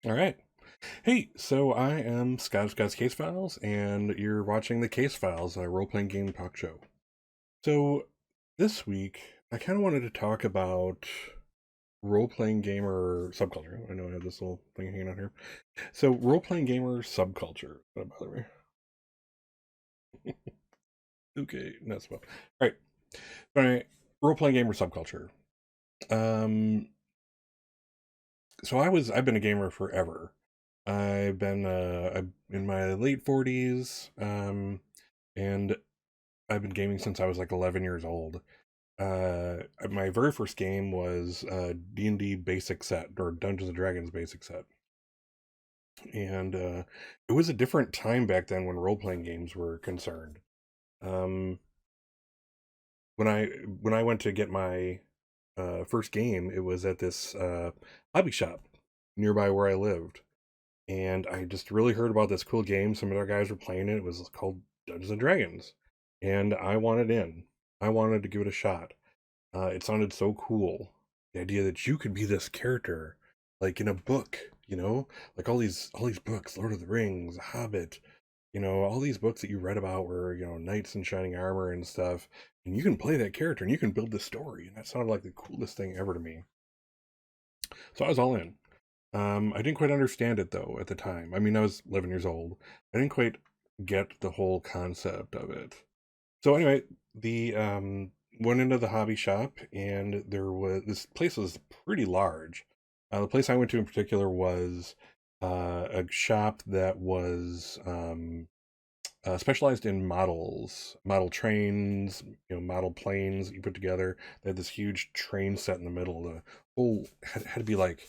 All right. Hey, so I am Scott of Scott's Case Files, and you're watching the Case Files, a role-playing game talk show. So this week, I kind of wanted to talk about role-playing gamer subculture. I know I have this little thing hanging out here. So role-playing gamer subculture. That bother me. Okay, that's well. All right. All right. Role-playing gamer subculture. Um, I've been a gamer forever. I'm in my late 40s. And I've been gaming since I was like 11 years old. My very first game was D&D basic set, or Dungeons and Dragons basic set, and it was a different time back then when role playing games were concerned. Um, when I went to get my first game, it was at this hobby shop nearby where I lived, and I just really heard about this cool game. Some other guys were playing it. It was called Dungeons and Dragons, and I wanted in. I wanted to give it a shot. It sounded so cool. The idea that you could be this character, like in a book, like all these books, Lord of the Rings, Hobbit, all these books that you read about where, knights in shining armor and stuff, and you can play that character and you can build the story, and that sounded like the coolest thing ever to me. So I was all in. I didn't quite understand it though at the time. I mean, I was 11 years old. I didn't quite get the whole concept of it. So anyway, the went into the hobby shop, and there was this place was pretty large. The place I went to in particular was a shop that was specialized in model trains, model planes that you put together. They had this huge train set in the middle. The whole had to be like,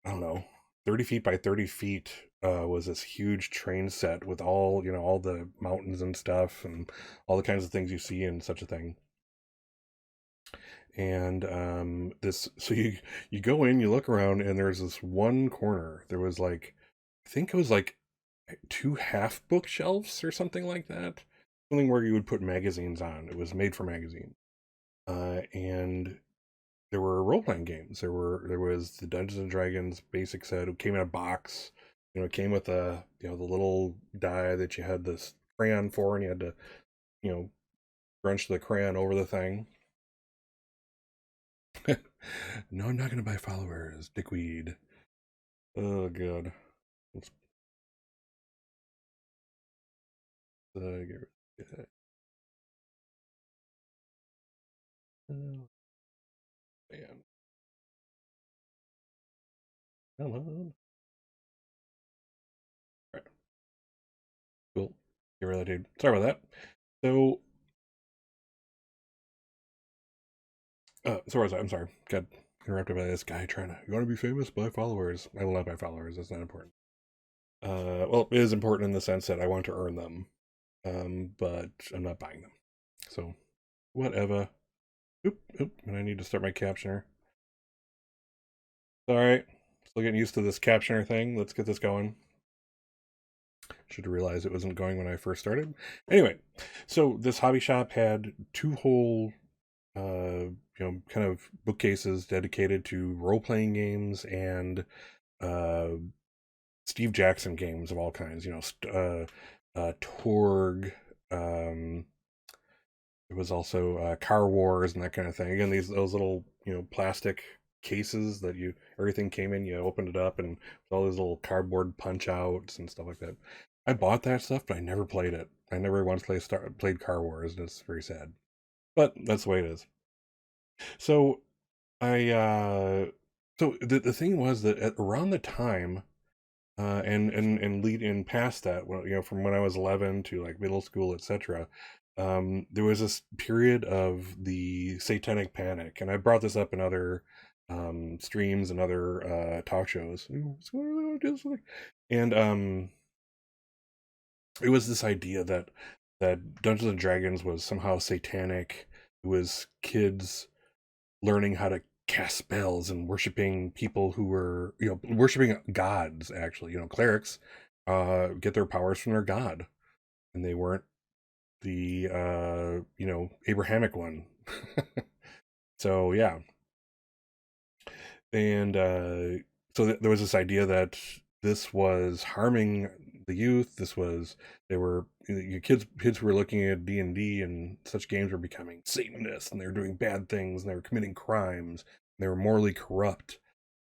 I don't know, 30 feet by 30 feet. Was this huge train set with all the mountains and stuff and all the kinds of things you see in such a thing. And this, so you go in, you look around, and there's this one corner. There was like, I think it was like two half bookshelves or something like that. Something where you would put magazines on. It was made for magazines. And there were role playing games. There was the Dungeons and Dragons basic set. It came in a box. It came with the little die that you had this crayon for, and you had to you know crunch the crayon over the thing. No, I'm not gonna buy followers, dickweed. Oh god. Let's get rid of that. Oh man, come on. All right, cool. Get rid of that dude. Sorry about that. So, so was I? I'm sorry. Got interrupted by this guy trying to. You want to be famous? Buy followers. I will not buy followers. That's not important. Well, it is important in the sense that I want to earn them. But I'm not buying them. So, whatever. Oop, oop. And I need to start my captioner. All right. Still getting used to this captioner thing. Let's get this going. Should have realized it wasn't going when I first started. Anyway, so this hobby shop had two whole, kind of bookcases dedicated to role playing games and uh, Steve Jackson games of all kinds. Torg. Um, there was also Car Wars and that kind of thing. Again, those little plastic cases that everything came in. You opened it up and all these little cardboard punch outs and stuff like that. I bought that stuff, but I never played it. I never once played Car Wars, and it's very sad. But that's the way it is. So I so the thing was that around the time and lead in past that, well, from when I was 11 to like middle school, etc. There was this period of the Satanic Panic, and I brought this up in other streams and other talk shows. And it was this idea that Dungeons and Dragons was somehow satanic. It was kids learning how to cast spells and worshiping people who were, worshiping gods. Actually, clerics get their powers from their god, and they weren't the Abrahamic one. So yeah, and so there was this idea that this was harming the youth. This was they were your kids who were looking at D&D and such games were becoming Satanists and they were doing bad things and they were committing crimes. And they were morally corrupt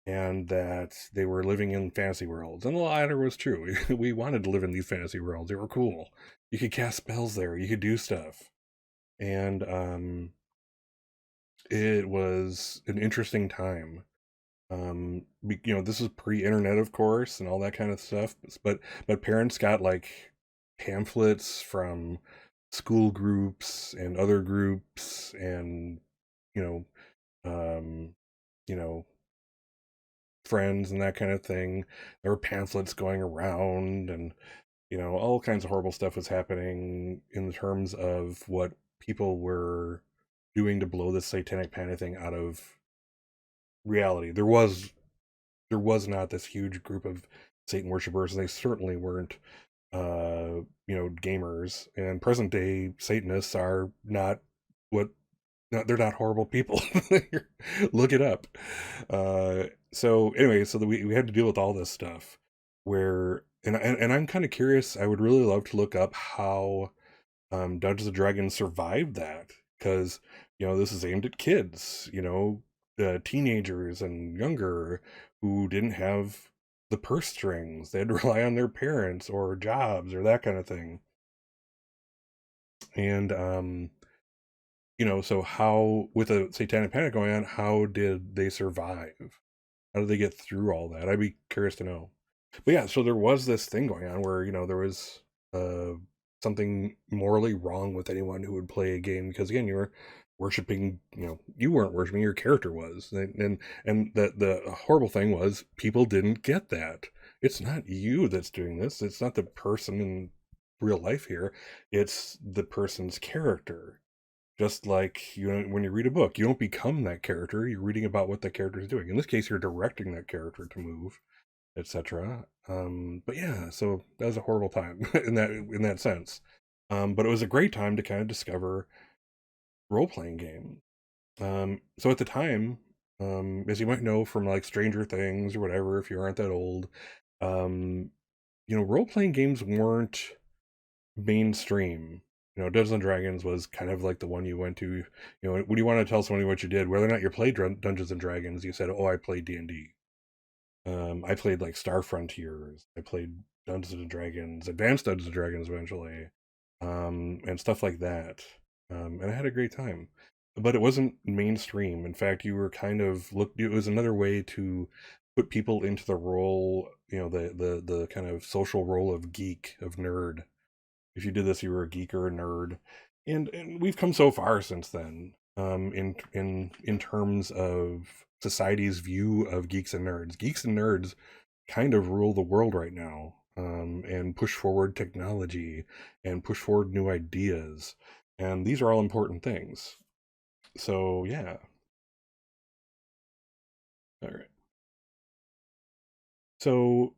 and that they were living in fantasy worlds. And the latter was true. We wanted to live in these fantasy worlds. They were cool. You could cast spells there. You could do stuff. And it was an interesting time. This is pre-internet, of course, and all that kind of stuff. But parents got like pamphlets from school groups and other groups, and you know, um, you know, friends and that kind of thing. There were pamphlets going around, and all kinds of horrible stuff was happening in terms of what people were doing to blow this satanic panic thing out of reality. There was not this huge group of Satan worshippers. They certainly weren't, gamers. And present day Satanists are not what. No, they're not horrible people. Look it up. So anyway, so we had to deal with all this stuff. Where and I'm kind of curious. I would really love to look up how Dungeons and Dragons survived that, because this is aimed at kids, teenagers and younger who didn't have the purse strings. They had to rely on their parents or jobs or that kind of thing. And so how, with a satanic panic going on, how did they survive? How did they get through all that? I'd be curious to know. But yeah, so there was this thing going on where there was uh, something morally wrong with anyone who would play a game, because again, you were worshiping. You weren't worshiping; your character was, and the horrible thing was people didn't get that. It's not you that's doing this. It's not the person in real life here. It's the person's character. Just like when you read a book, you don't become that character. You're reading about what the character is doing. In this case, you're directing that character to move, etc. But yeah, so that was a horrible time in that sense. But it was a great time to kind of discover role playing game. So at the time, as you might know from like Stranger Things or whatever, if you aren't that old, um, role playing games weren't mainstream. Dungeons and Dragons was kind of like the one you went to. When you want to tell somebody what you did, whether or not you played Dungeons and Dragons, you said, "Oh, I played D&D." I played like Star Frontiers. I played Dungeons and Dragons, Advanced Dungeons and Dragons eventually, and stuff like that. And I had a great time. But it wasn't mainstream. In fact, you were kind of looked. It was another way to put people into the role, the kind of social role of geek, of nerd. If you did this, you were a geek or a nerd, and we've come so far since then. In terms of society's view of geeks and nerds kind of rule the world right now, and push forward technology and push forward new ideas, and these are all important things. So yeah, all right. So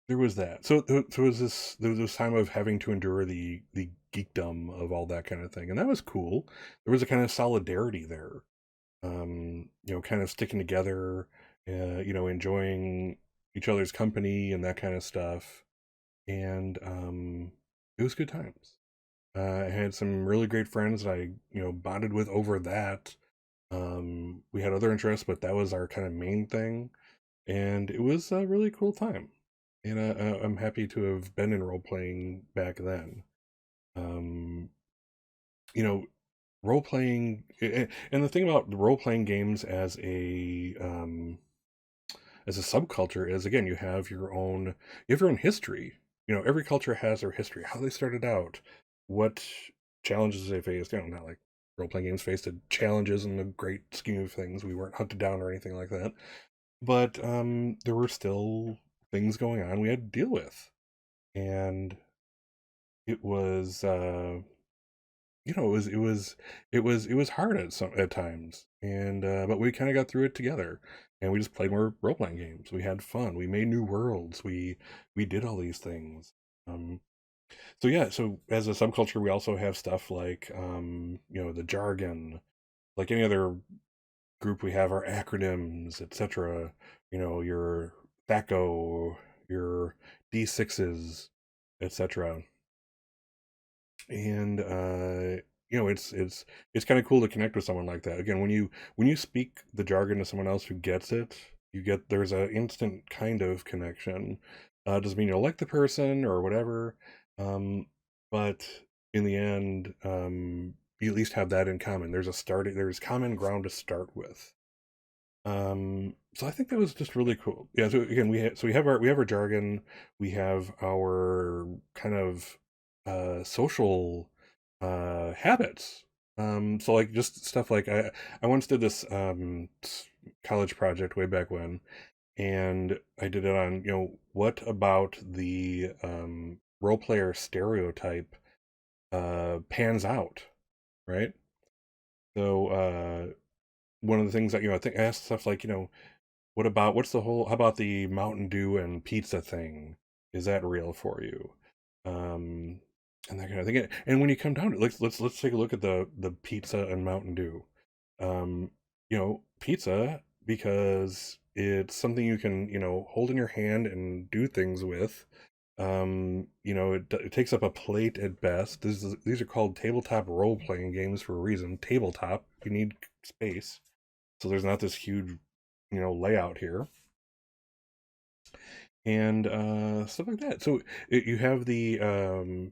there was that. So there was this time of having to endure the geekdom of all that kind of thing, and that was cool. There was a kind of solidarity there, kind of sticking together, enjoying each other's company and that kind of stuff, and it was good times. I had some really great friends that I bonded with over that. We had other interests, but that was our kind of main thing, and it was a really cool time. And I'm happy to have been in role playing back then. Um, you know, role playing, and the thing about role playing games as a subculture is, again, you have your own history. Every culture has their history, how they started out, what challenges they faced. Not like role playing games faced challenges in the great scheme of things. We weren't hunted down or anything like that, but there were still things going on we had to deal with, and it was it was hard at times, and but we kind of got through it together, and we just played more role playing games. We had fun. We made new worlds. We did all these things. Um, so yeah, so as a subculture, we also have stuff like the jargon, like any other group we have our acronyms, etc. You know, your THACO, your D6s, etc. And you know, it's kind of cool to connect with someone like that. Again, when you speak the jargon to someone else who gets it, you get there's an instant kind of connection. Doesn't mean you'll like the person or whatever, but in the end, you at least have that in common. There's common ground to start with. So I think that was just really cool. Yeah. So again, we have our jargon, we have our kind of social habits. So like just stuff like I once did this college project way back when, and I did it on, you know, what about the role player stereotype pans out, right? So one of the things that, you know, I think I asked stuff like, you know, how about the Mountain Dew and pizza thing? Is that real for you? Um, and that kind of thing. And when you come down to it, let's take a look at the pizza and Mountain Dew. You know, pizza because it's something you can, you know, hold in your hand and do things with. You know, it takes up a plate at best. These are called tabletop role playing games for a reason. Tabletop, you need space, so there's not this huge, you know, layout here, and stuff like that. So you have the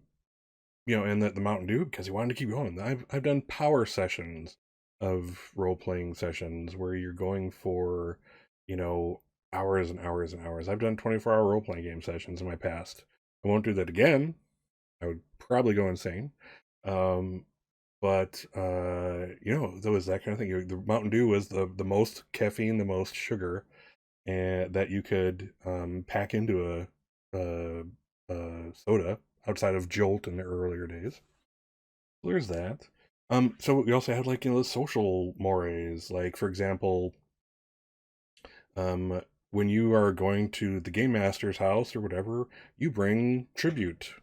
you know, and the Mountain Dew because you wanted to keep going. I've done power sessions of role playing sessions where you're going for, you know, hours and hours and hours. I've done 24-hour role playing game sessions in my past. I won't do that again. I would probably go insane. Um, but you know, there was that kind of thing. The Mountain Dew was the most caffeine, the most sugar, and that you could pack into a soda outside of Jolt in the earlier days. There's that. So we also had like, you know, the social mores. Like for example, um, when you are going to the game master's house or whatever, you bring tribute.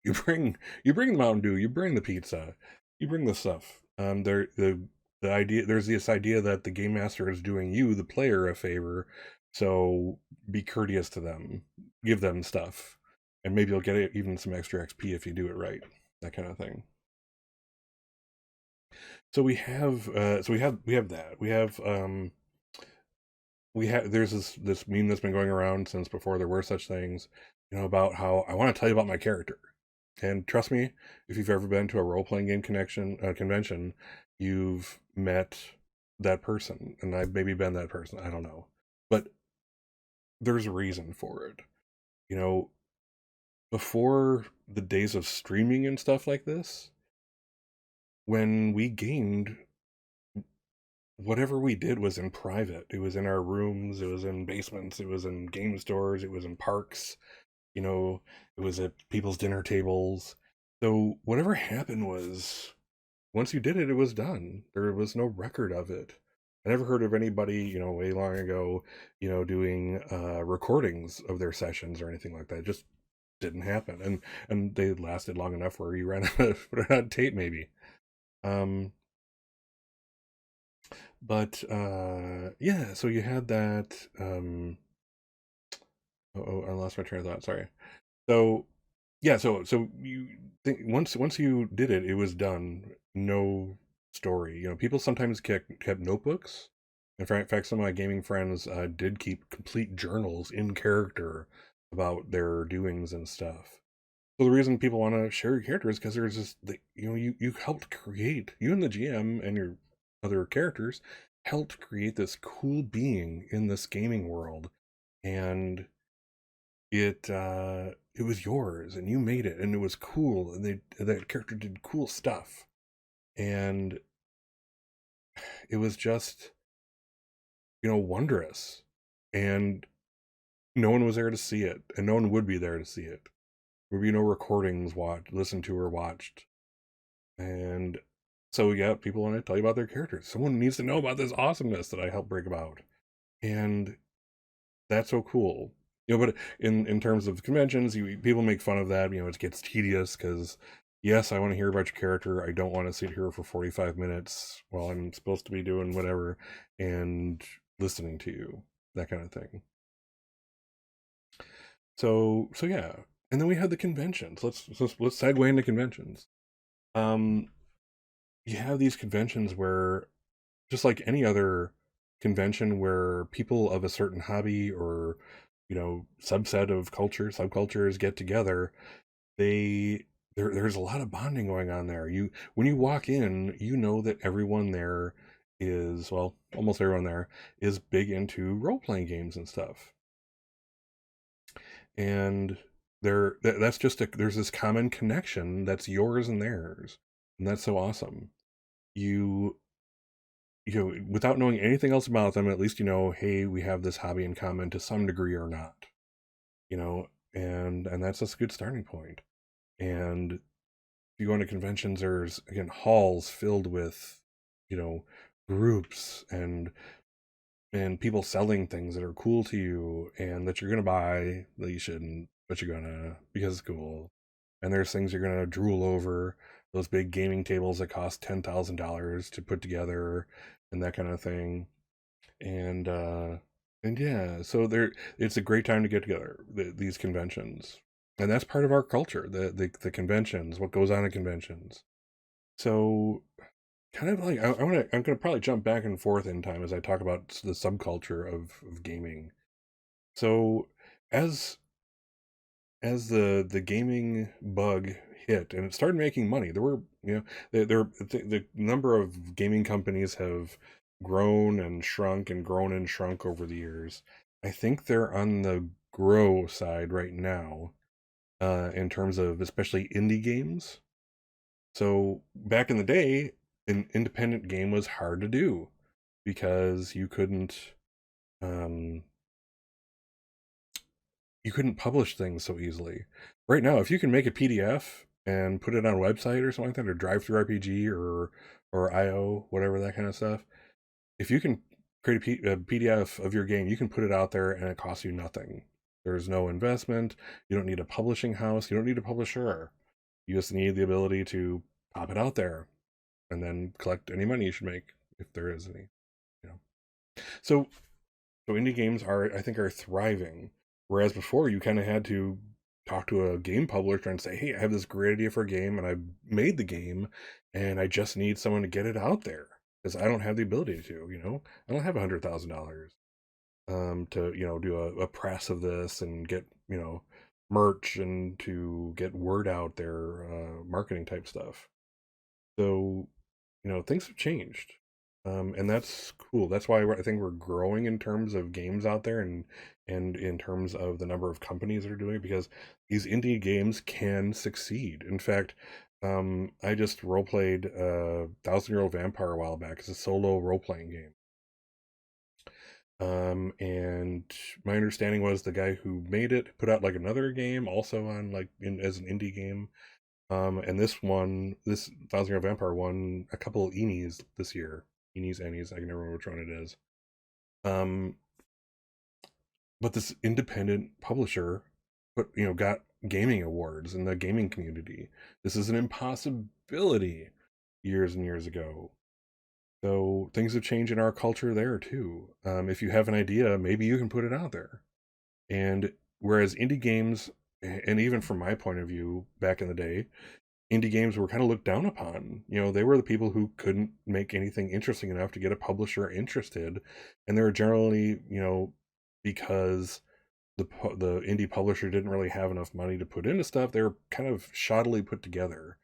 You bring the Mountain Dew. You bring the pizza. You bring the stuff. The idea there's this idea that the game master is doing you, the player, a favor. So be courteous to them. Give them stuff, and maybe you'll get even some extra XP if you do it right. That kind of thing. So we have that. We have there's this meme that's been going around since before there were such things, you know, about how I want to tell you about my character. And trust me, if you've ever been to a role playing game convention, you've met that person, and I've maybe been that person. I don't know, but there's a reason for it. You know, before the days of streaming and stuff like this, when we gamed, whatever we did was in private. It was in our rooms, it was in basements, it was in game stores, it was in parks, you know, it was at people's dinner tables. So whatever happened was once you did it, it was done. There was no record of it. I never heard of anybody, you know, way long ago, you know, doing recordings of their sessions or anything like that. It just didn't happen. And they lasted long enough where you ran ran out of tape maybe. Um but yeah, so you had that I lost my train of thought, sorry. So yeah, so you think once you did it, it was done. No story. You know, people sometimes kept notebooks. In fact, some of my gaming friends did keep complete journals in character about their doings and stuff. So the reason people want to share your character is because there's you know, you helped create, you and the GM and your other characters helped create this cool being in this gaming world, and it was yours and you made it and it was cool, and that character did cool stuff, and it was just, you know, wondrous, and no one was there to see it, and no one would be there to see it. There would be no recordings watched, listened to, or watched. And so yeah, people want to tell you about their characters. Someone needs to know about this awesomeness that I helped bring about, and that's so cool. You know, but in terms of conventions, people make fun of that. You know, it gets tedious because Yes, I want to hear about your character. I don't want to sit here for 45 minutes while I'm supposed to be doing whatever and listening to you, that kind of thing. So yeah. And then we had the conventions. Let's segue into conventions. Um, you have these conventions where, just like any other convention where people of a certain hobby or subset of subcultures get together, they there's a lot of bonding going on there. When you walk in, you know that everyone there is, well, almost everyone there is big into role-playing games and stuff. And that's just there's this common connection that's yours and theirs. And that's so awesome. You without knowing anything else about them, at least hey, we have this hobby in common to some degree or not. And that's a good starting point. And if you go into conventions, there's again halls filled with you know groups and people selling things that are cool to you and that you're gonna buy that you shouldn't, but you're gonna because it's cool. And there's things you're gonna drool over, those big gaming tables that cost $10,000 to put together and that kind of thing. And yeah, so it's a great time to get together, these conventions. And that's part of our culture, the conventions, what goes on at conventions. So kind of like I'm gonna probably jump back and forth in time as I talk about the subculture of gaming. So as the gaming bug hit and it started making money, there were the number of gaming companies have grown and shrunk and grown and shrunk over the years. I think they're on the grow side right now, in terms of especially indie games. So back in the day, an independent game was hard to do because um, you couldn't publish things so easily. Right now, if you can make a PDF and put it on a website or something like that, or drive through RPG or IO, whatever that kind of stuff, if you can create a PDF of your game, you can put it out there and it costs you nothing. There's no investment. You don't need a publishing house. You don't need a publisher. You just need the ability to pop it out there and then collect any money you should make if there is any. You know. So so indie games I think are thriving, whereas before you kind of had to talk to a game publisher and say, "Hey, I have this great idea for a game, and I made the game, and I just need someone to get it out there because I don't have the ability to. I don't have $100,000 to do a press of this and get merch and to get word out there, marketing type stuff. So things have changed, and that's cool. That's why I think we're growing in terms of games out there, and in terms of the number of companies that are doing it, because these indie games can succeed. In fact, I just role played Thousand Year Old Vampire a while back. It's a solo role playing game. And my understanding was the guy who made it put out like another game also on like as an indie game. And this Thousand Year Vampire won a couple of Enies this year. Enies, Ennies, I can never remember which one it is. Um, but this independent publisher, got gaming awards in the gaming community. This is an impossibility years and years ago. So things have changed in our culture there too. If you have an idea, maybe you can put it out there. And whereas indie games, and even from my point of view, back in the day, indie games were kind of looked down upon. They were the people who couldn't make anything interesting enough to get a publisher interested, and they were generally, because the indie publisher didn't really have enough money to put into stuff. They were kind of shoddily put together.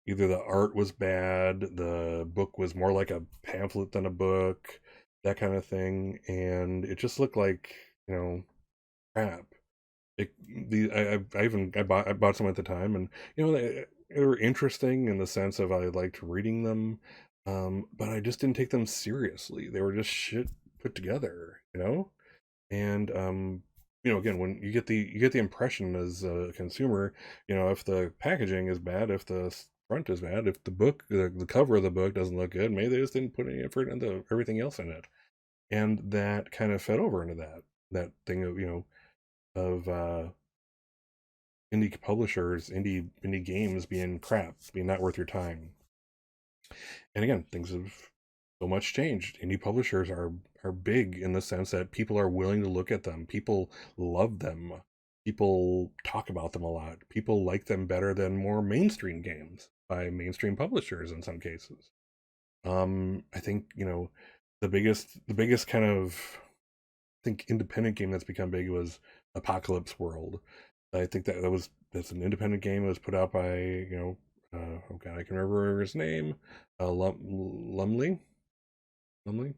Either the art was bad, the book was more like a pamphlet than a book, that kind of thing, and it just looked like crap. I bought some at the time, and they were interesting in the sense of I liked reading them, but I just didn't take them seriously. They were just shit put together. And again, when you get the impression as a consumer, if the packaging is bad, if the front is bad, if the cover of the book doesn't look good, maybe they just didn't put any effort into everything else in it, and that kind of fed over into that thing of of indie publishers, indie games being crap, being not worth your time. And again, things have so much changed. Indie publishers are big in the sense that people are willing to look at them. People love them. People talk about them a lot. People like them better than more mainstream games by mainstream publishers in some cases. I think, the biggest kind of, I think, independent game that's become big was Apocalypse World. I think that's an independent game. It was put out by, oh god, I can remember his name, Lumley. Lumley.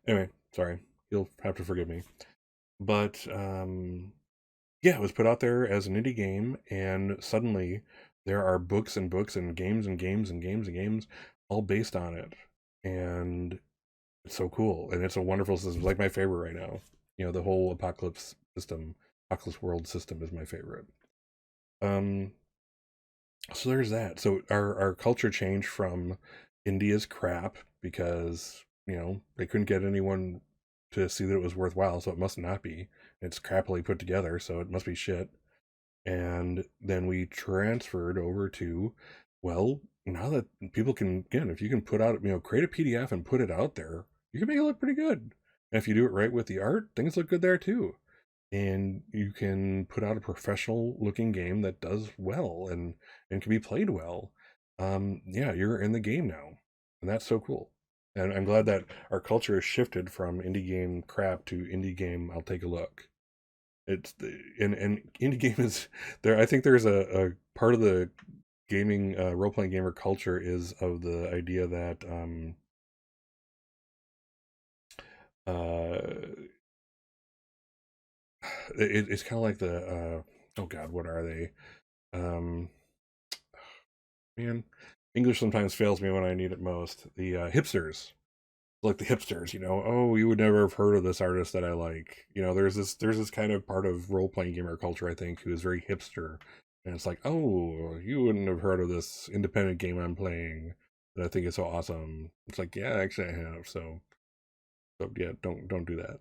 Anyway, sorry, you'll have to forgive me. But yeah, it was put out there as an indie game, and suddenly there are books and books and games and games and games and games all based on it, and it's so cool, and it's a wonderful system. It's like my favorite right now. The whole Apocalypse World system is my favorite. Um, so there's that. So our culture changed from India's crap because they couldn't get anyone to see that it was worthwhile, so it must not be. It's crappily put together, so it must be shit. And then we transferred over to, well, now that people can, again, if you can put out, create a PDF and put it out there, you can make it look pretty good. And if you do it right with the art, things look good there too. And you can put out a professional looking game that does well and can be played well. Yeah, you're in the game now, and that's so cool. And I'm glad that our culture has shifted from indie game crap to indie game, I'll take a look. And indie game is there. I think there's a part of the gaming, role-playing gamer culture is of the idea that uh it's kind of like the oh god, what are they? um Man, English sometimes fails me when I need it most. The hipsters, like the hipsters, oh, you would never have heard of this artist that I like. There's this kind of part of role playing gamer culture, I think, who is very hipster, and it's like, oh, you wouldn't have heard of this independent game I'm playing that I think is so awesome. It's like, yeah, actually I have. So yeah, don't do that.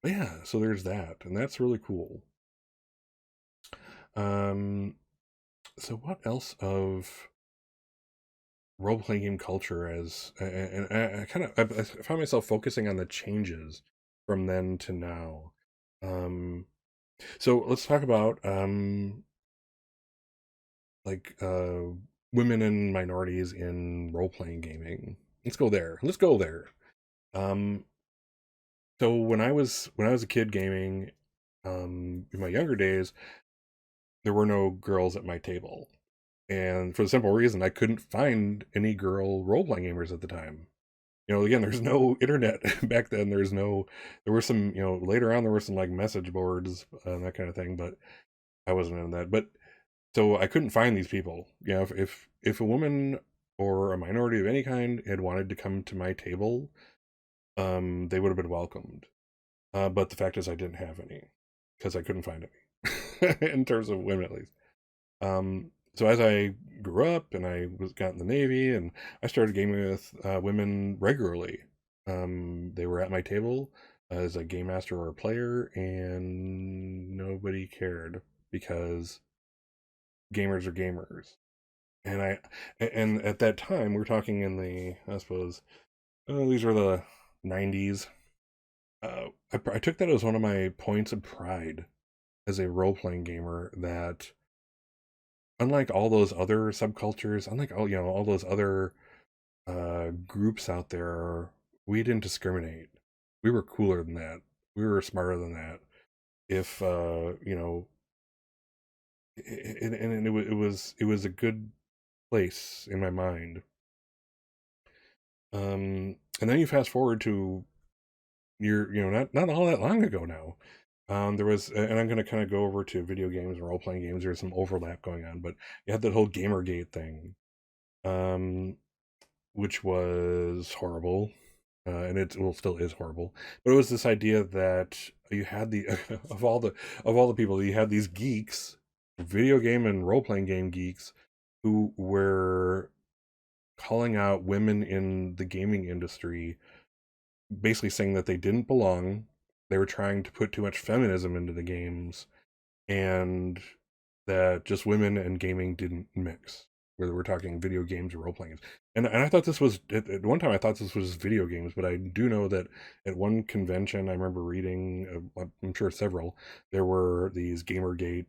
But yeah, so there's that, and that's really cool. Um, so what else of role playing game culture as and I kind of I found myself focusing on the changes from then to now. Um, so let's talk about like women and minorities in role playing gaming. Let's go there. Let's go there. Um, so when I was a kid gaming, in my younger days, there were no girls at my table, and for the simple reason I couldn't find any girl role playing gamers at the time. Again, there's no internet back then. There were some, later on there were some like message boards and that kind of thing, but I wasn't in that. But so I couldn't find these people. If a woman or a minority of any kind had wanted to come to my table, they would have been welcomed. But the fact is, I didn't have any because I couldn't find any in terms of women, at least. So as I grew up and I got in the Navy and I started gaming with women regularly, they were at my table as a game master or a player, and nobody cared because gamers are gamers. And and at that time, we're talking in the, I suppose, these were the 90s. I took that as one of my points of pride as a role playing gamer that unlike all those other subcultures, unlike all those other groups out there, we didn't discriminate. We were cooler than that. We were smarter than that. If and it was a good place in my mind. And then you fast forward to not all that long ago now. There was, and I'm going to kind of go over to video games and role playing games. There's some overlap going on, but you had that whole Gamergate thing, um, which was horrible, and it well still is horrible. But it was this idea that you had the of all the people, you had these geeks, video game and role playing game geeks, who were calling out women in the gaming industry, basically saying that they didn't belong. They were trying to put too much feminism into the games, and that just women and gaming didn't mix. Whether we're talking video games or role playing games, and I thought this was at one time I thought this was video games, but I do know that at one convention I remember reading, I'm sure several, there were these GamerGate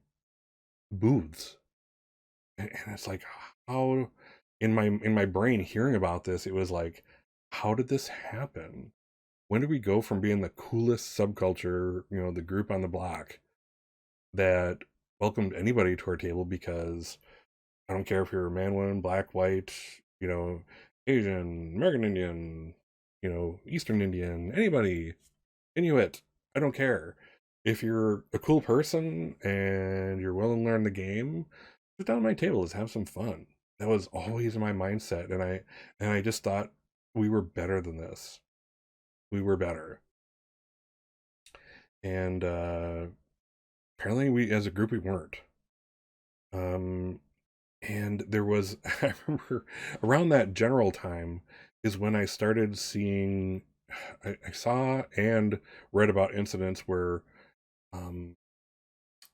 booths, and it's like how in my brain hearing about this, it was like, how did this happen? When did we go from being the coolest subculture, the group on the block that welcomed anybody to our table because I don't care if you're a man, woman, black, white, you know, Asian, American Indian, Eastern Indian, anybody, Inuit, I don't care. If you're a cool person and you're willing to learn the game, sit down at my table, let's have some fun. That was always my mindset, and I just thought we were better than this. We were better, and apparently we, as a group, we weren't. Um, and there was, I remember around that general time is when I started seeing, I saw and read about incidents where um,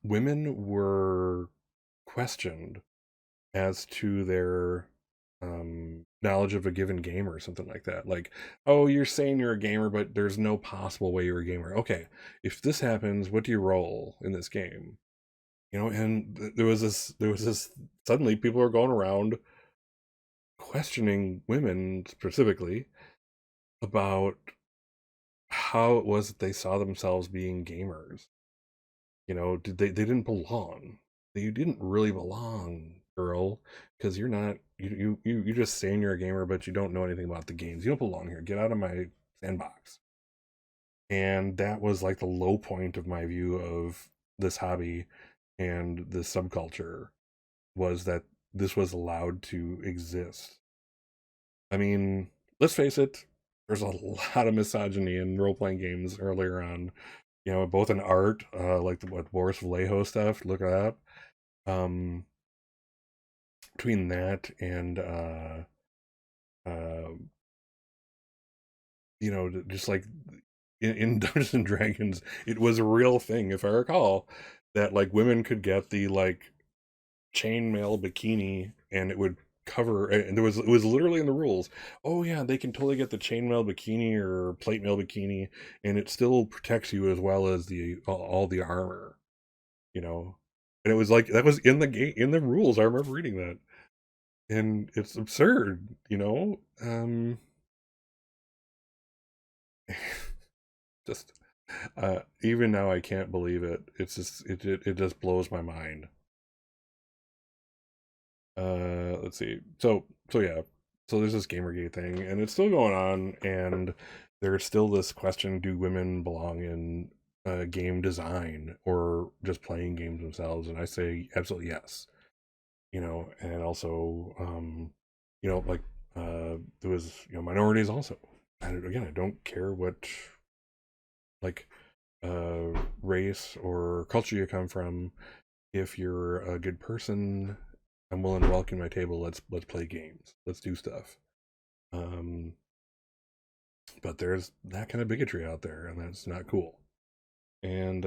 women were questioned as to their knowledge of a given game or something like that. Like, oh, you're saying you're a gamer, but there's no possible way you're a gamer. Okay, if this happens, what do you roll in this game? And there was this suddenly people are going around questioning women specifically about how it was that they saw themselves being gamers. Did they didn't belong. You didn't really belong, girl, because you're not you just saying you're a gamer, but you don't know anything about the games. You don't belong here. Get out of my sandbox. And that was like the low point of my view of this hobby and this subculture, was that this was allowed to exist. I mean, let's face it, there's a lot of misogyny in role playing games earlier on. Both in art, like what Boris Vallejo stuff. Look it up. Um, between that and uh, just like in Dungeons and Dragons, it was a real thing, if I recall, that like women could get the like chainmail bikini and it would cover, and it was literally in the rules. Oh yeah, they can totally get the chainmail bikini or plate mail bikini, and it still protects you as well as the all the armor, you know. And it was like that was in the game, in the rules. I remember reading that, and it's absurd, just even now I can't believe it. It's just it just blows my mind. Let's see. So yeah. So there's this Gamergate thing, and it's still going on, and there's still this question: do women belong in game design or just playing games themselves? And I say absolutely yes. And also, like there was minorities also. And again, I don't care what like race or culture you come from. If you're a good person, I'm willing to welcome my table. Let's play games. Let's do stuff. Um, but there's that kind of bigotry out there, and that's not cool. And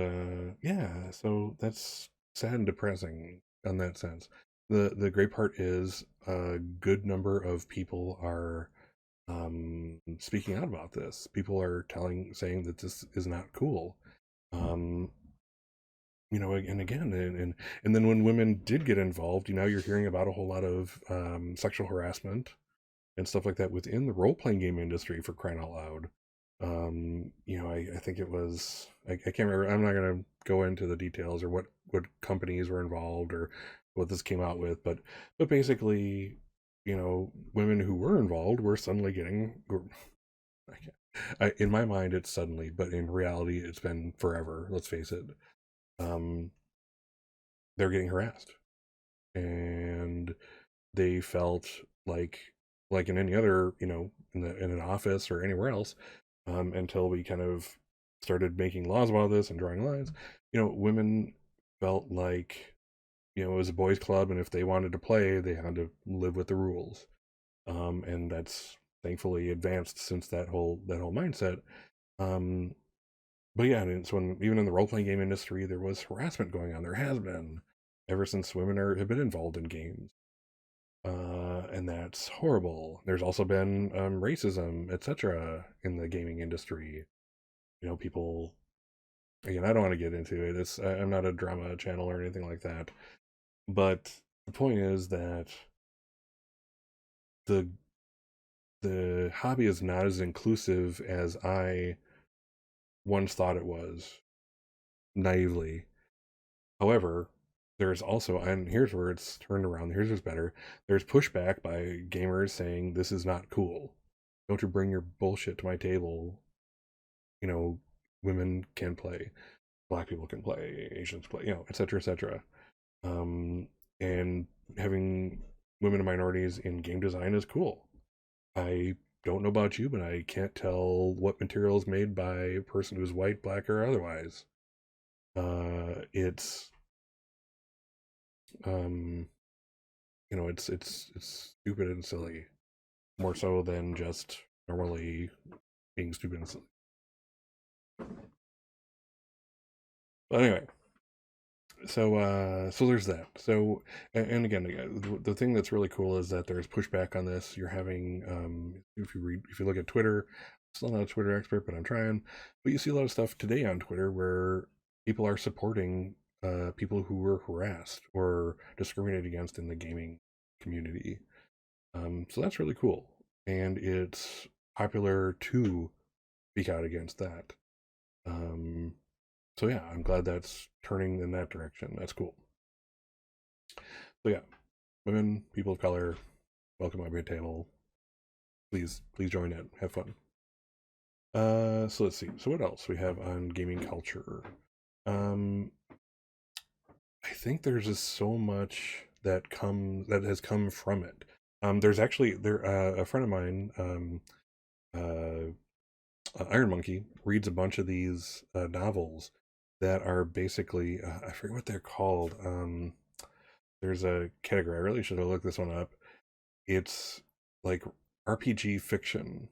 yeah, so that's sad and depressing in that sense. The great part is a good number of people are speaking out about this. People are saying that this is not cool. Um, and again, and then when women did get involved, you're hearing about a whole lot of sexual harassment and stuff like that within the role playing game industry, for crying out loud. I think it was, I can't remember. I'm not going to go into the details or what companies were involved or what this came out with, but basically, women who were involved were suddenly getting. In my mind, it's suddenly, but in reality, it's been forever. Let's face it. Um, they're getting harassed, and they felt like in any other, in an office or anywhere else, until we kind of started making laws about this and drawing lines. Women felt like it was a boys club, and if they wanted to play, they had to live with the rules. And that's thankfully advanced since that whole mindset. Um, but yeah, and so even in the role playing game industry, there was harassment going on. There has been ever since women have been involved in games, and that's horrible. There's also been racism, etc., in the gaming industry. People. Again, I don't want to get into it. I'm not a drama channel or anything like that. But the point is that the the hobby is not as inclusive as I once thought it was, naively. However, there's also, and here's where it's turned around, here's what's better. There's pushback by gamers saying this is not cool. Don't you bring your bullshit to my table. You know, women can play, black people can play, Asians play, etc., etc. Um, and having women and minorities in game design is cool. I don't know about you, but I can't tell what material is made by a person who's white, black, or otherwise. It's um, it's stupid and silly, more so than just normally being stupid and silly. But anyway, so there's that. So and again, the thing that's really cool is that there's pushback on this. You're having if you look at Twitter, still not a Twitter expert, but I'm trying. But you see a lot of stuff today on Twitter where people are supporting people who were harassed or discriminated against in the gaming community. So that's really cool, and it's popular to speak out against that. Um, so yeah, I'm glad that's turning in that direction. That's cool. So yeah, women, people of color, welcome to my table. Please join in. Have fun. So let's see. So what else we have on gaming culture? Um, I think there's just so much that has come from it. There's actually a friend of mine, Iron Monkey, reads a bunch of these novels that are basically I forget what they're called. There's a category. I really should have looked this one up. It's like RPG fiction,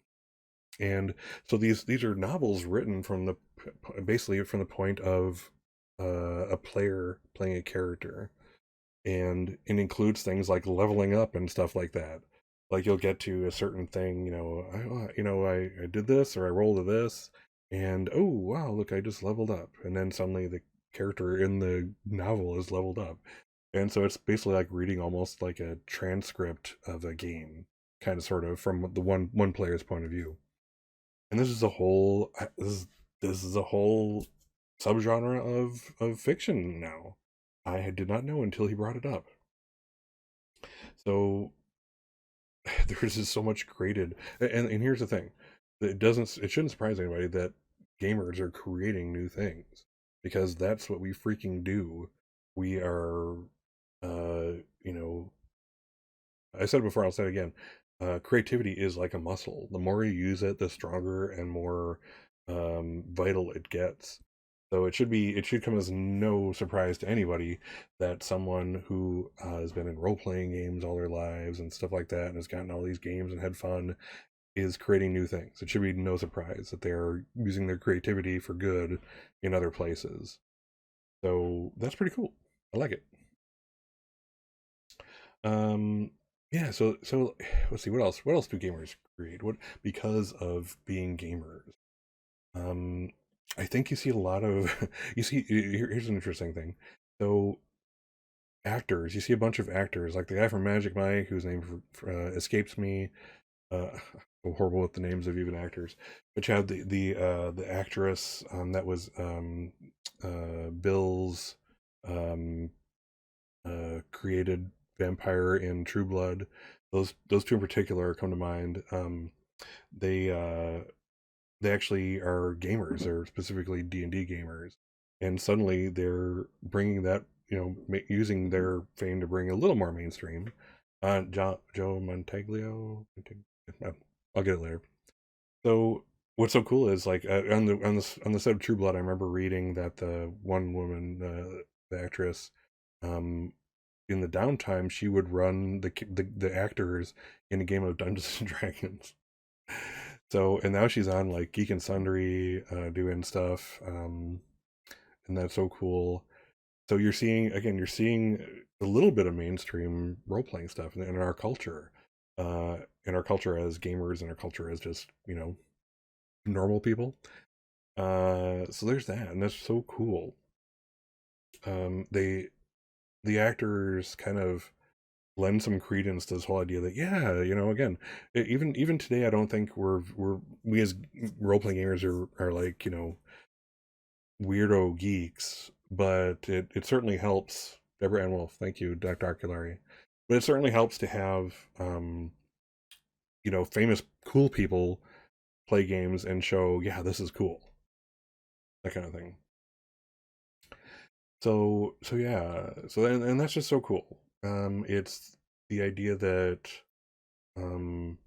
and so these are novels written from the basically from the point of a player playing a character, and it includes things like leveling up and stuff like that. Like you'll get to a certain thing, I did this or I rolled a this, and oh wow, look, I just leveled up, and then suddenly the character in the novel is leveled up, and so it's basically like reading almost like a transcript of a game, kind of sort of from the one player's point of view. And this is a whole subgenre of fiction now. I did not know until he brought it up. So there's just so much created, and here's the thing: it shouldn't surprise anybody that gamers are creating new things, because that's what we freaking do. We are, uh, you know, I said it before, I'll say it again. Creativity is like a muscle. The more you use it, the stronger and more vital it gets. So it should come as no surprise to anybody that someone who has been in role playing games all their lives and stuff like that, and has gotten all these games and had fun, is creating new things. It should be no surprise that they're using their creativity for good in other places. So that's pretty cool. I like it. Um, yeah, so let's see, what else? What else do gamers create? What, because of being gamers? Um, I think you see a lot of you see here's an interesting thing. So actors, you see a bunch of actors, like the guy from Magic Mike, whose name escapes me. I'm horrible with the names of even actors. But you have the actress that was Bill's um created vampire in True Blood. Those two in particular come to mind. They they actually are gamers. They're specifically D&D gamers, and suddenly they're bringing that, using their fame to bring a little more mainstream. Joe Montaglio. I'll get it later. So what's so cool is like on the set of True Blood, I remember reading that the one woman, the actress, um, in the downtime, she would run the actors in a game of Dungeons and Dragons. So, and now she's on like Geek and Sundry, doing stuff, and that's so cool. So you're seeing again, you're seeing a little bit of mainstream role playing stuff in our culture, in our culture as gamers, in our culture as just normal people. So there's that, and that's so cool. They the actors kind of lend some credence to this whole idea that yeah, again, even today, I don't think we as role playing gamers are like weirdo geeks, but it certainly helps. Deborah Ann Wolf, thank you, Dr. Arculari. But it certainly helps to have famous cool people play games and show, yeah, this is cool, that kind of thing. So yeah, so and that's just so cool. It's the idea that um,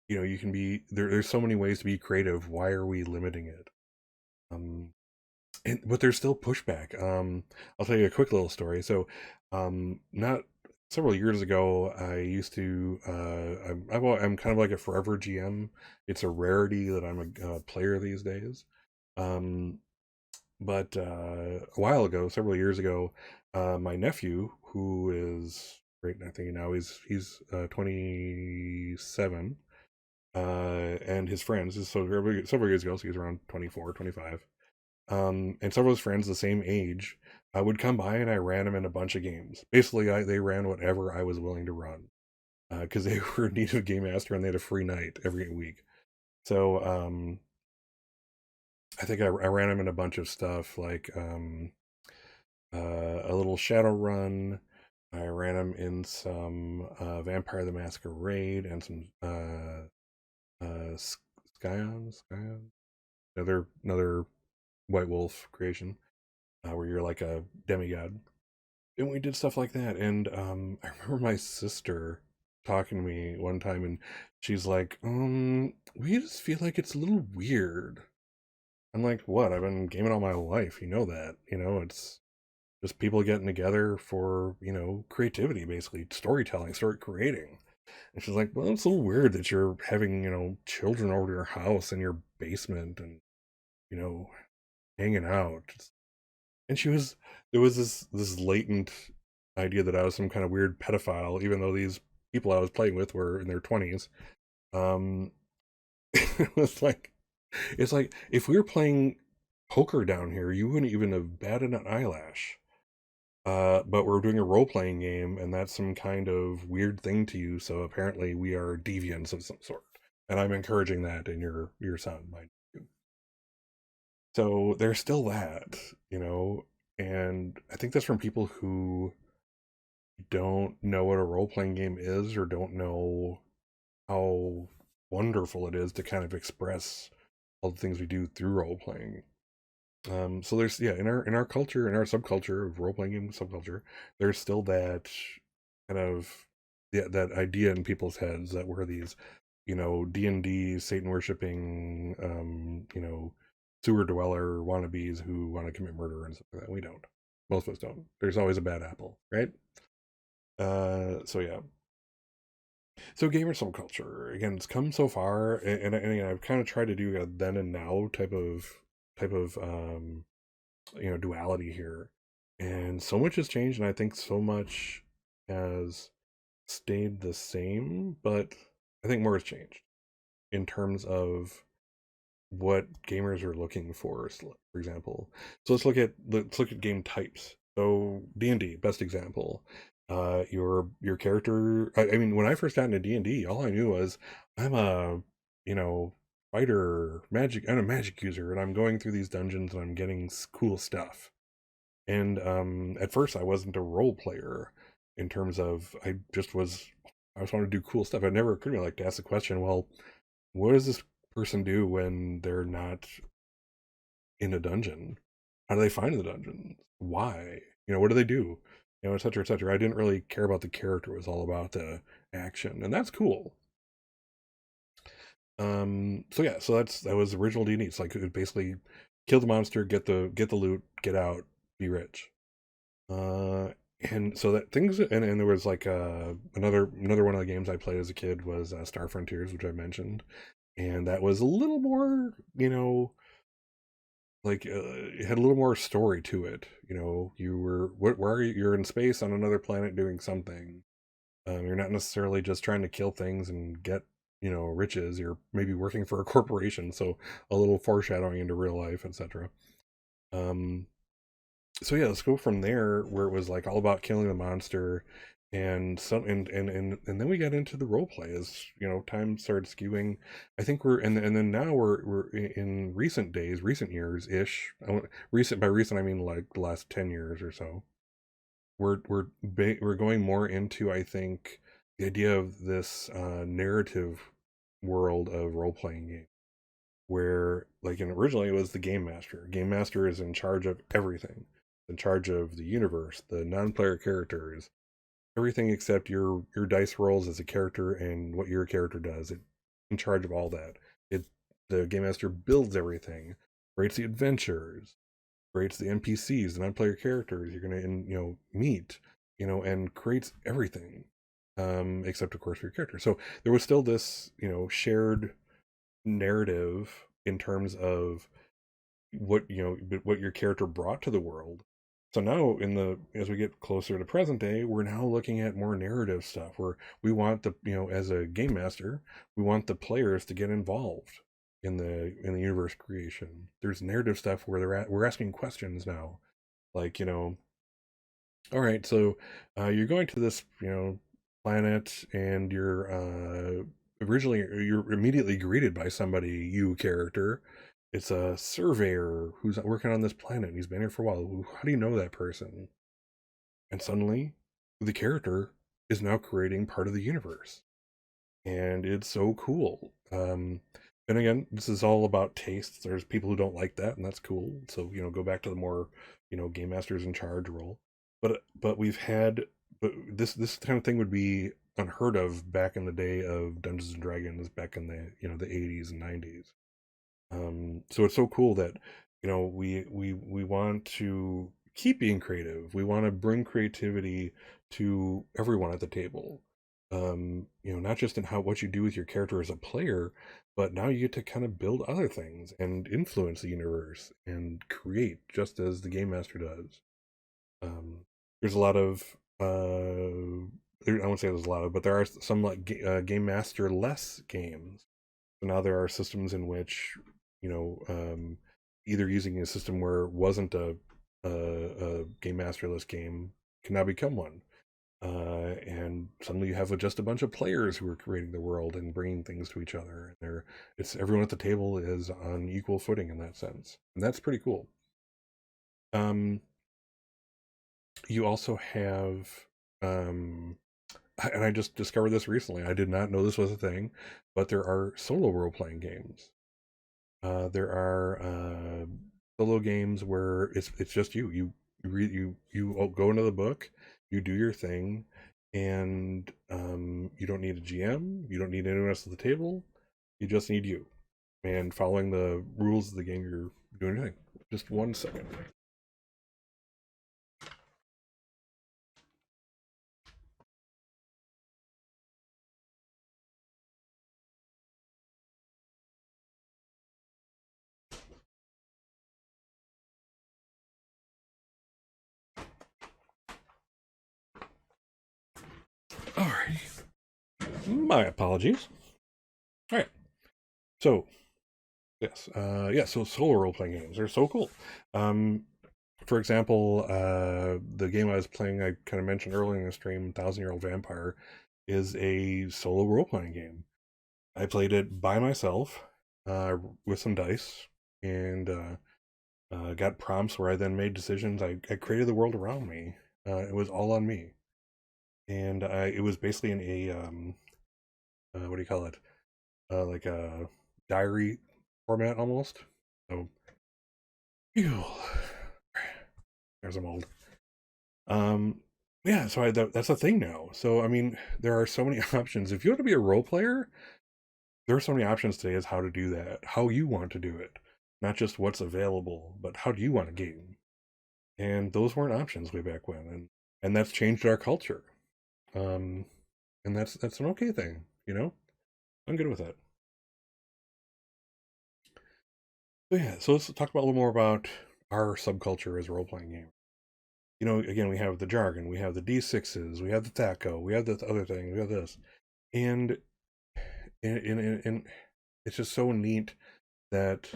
you can be there. There's so many ways to be creative. Why are we limiting it? Um, but there's still pushback. I'll tell you a quick little story. So, not several years ago, I used to. I'm kind of like a forever GM. It's a rarity that I'm a player these days. Um, but a while ago, several years ago, my nephew, who is right, I think now he's 27, and his friends. So several years ago, so he's around 24, 25. And several of his friends the same age would come by, and I ran them in a bunch of games. Basically, they ran whatever I was willing to run because they were in need of a game master and they had a free night every week. So I think I ran them in a bunch of stuff like a little Shadow Run. I ran them in some Vampire the Masquerade and some Scion, another White Wolf creation where you're like a demigod. And we did stuff like that. And I remember my sister talking to me one time, and she's like, we just feel like it's a little weird. I'm like, what? I've been gaming all my life. You know that. It's just people getting together for, creativity, basically, storytelling, story creating. And she's like, well, it's a little weird that you're having, children over to your house in your basement and, you know, hanging out. And there was this latent idea that I was some kind of weird pedophile, even though these people I was playing with were in their 20s. Um, it was like, it's like if we were playing poker down here, you wouldn't even have batted an eyelash. But we're doing a role playing game, and that's some kind of weird thing to you. So apparently, we are deviants of some sort, and I'm encouraging that in your son, mind you. So there's still that, and I think that's from people who don't know what a role playing game is or don't know how wonderful it is to kind of express all the things we do through role playing. So there's yeah in our culture, in our subculture of role playing game subculture, there's still that kind of that idea in people's heads that we're these D&D Satan worshipping sewer dweller wannabes who want to commit murder and stuff like that. We don't. Most of us don't. There's always a bad apple, right? So yeah. So gamer subculture again, it's come so far, and I've kind of tried to do a then and now type of duality here, and so much has changed, and I think so much has stayed the same, but I think more has changed in terms of what gamers are looking for example. So let's look at game types. So D&D, best example. Your character. I mean, when I first got into D&D, all I knew was I'm a you know fighter magic. I'm a magic user, and I'm going through these dungeons and I'm getting cool stuff. And at first, I wasn't a role player in terms of I just wanted to do cool stuff. It never occurred to me like to ask the question, well, what does this person do when they're not in a dungeon? How do they find the dungeons? Why? What do they do? Et cetera, et cetera. I didn't really care about the character. It was all about the action, and that's cool. So yeah, that was original D&D. It's like it would basically kill the monster, get the loot, get out, be rich. Uh, and so that things, and there was like another one of the games I played as a kid was Star Frontiers, which I mentioned. and that was a little more, like it had a little more story to it. You were where are you? You're in space on another planet doing something. You're not necessarily just trying to kill things and get riches. You're maybe working for a corporation, so a little foreshadowing into real life, etc. Um, so yeah, let's go from there where it was like all about killing the monster and some and then we got into the role play as time started skewing. I think and then now we're in recent days, recent years ish. Recent, by recent I mean like the last 10 years or so. We're going more into, I think, the idea of this narrative world of role playing game where like and originally it was the game master. Game master is in charge of everything, in charge of the universe, the non-player characters, everything except your dice rolls as a character and what your character does. It in charge of all that. It The game master builds everything, creates the adventures, creates the NPCs, the non-player characters you're gonna meet, and creates everything, except of course for your character. So there was still this shared narrative in terms of what your character brought to the world. So now as we get closer to present day, we're now looking at more narrative stuff where we want as a game master, we want the players to get involved in the universe creation. There's narrative stuff where we're asking questions now, like all right, so you're going to this planet, and you're immediately greeted by somebody, you character. It's a surveyor who's working on this planet, and he's been here for a while. How do you know that person? And suddenly, the character is now creating part of the universe, and it's so cool. And again, this is all about tastes. There's people who don't like that, and that's cool. So go back to the more game masters in charge role. But we've had but this kind of thing would be unheard of back in the day of Dungeons and Dragons, back in the 80s and 90s. So it's so cool that we want to keep being creative. We want to bring creativity to everyone at the table. Not just in what you do with your character as a player, but now you get to kind of build other things and influence the universe and create just as the game master does. There's a lot of I won't say there's a lot of, but there are some like game master less games. So now there are systems in which you know um, either using a system where it wasn't a game masterless game can now become one. And suddenly you have just a bunch of players who are creating the world and bringing things to each other. And it's everyone at the table is on equal footing in that sense, and that's pretty cool. Um, you also have, um, and I just discovered this recently. I did not know this was a thing, but there are solo role playing games. There are solo games where it's just you. You go into the book, you do your thing, and you don't need a GM. You don't need anyone else at the table. You just need you, and following the rules of the game, you're doing your thing. Just 1 second. All right. My apologies. All right. So yes, yeah. So solo role playing games are so cool. Um, for example, the game I was playing, I kind of mentioned earlier in the stream, Thousand Year Old Vampire, is a solo role playing game. I played it by myself, with some dice, and got prompts where I then made decisions. I created the world around me. It was all on me, and it was basically in a what do you call it? Like a diary format almost. So, ew, there's a mold. Um, yeah, so that's a thing now. So I mean, there are so many options. If you want to be a role player, there are so many options today as how to do that, how you want to do it, not just what's available, but how do you want to game. And those weren't options way back when, and that's changed our culture. Um, and that's an okay thing. I'm good with that. So yeah, so let's talk about a little more about our subculture as a role-playing game. You know, again, we have the jargon, we have the D6s, we have the THACO, we have the other thing, we have this. And and it's just so neat that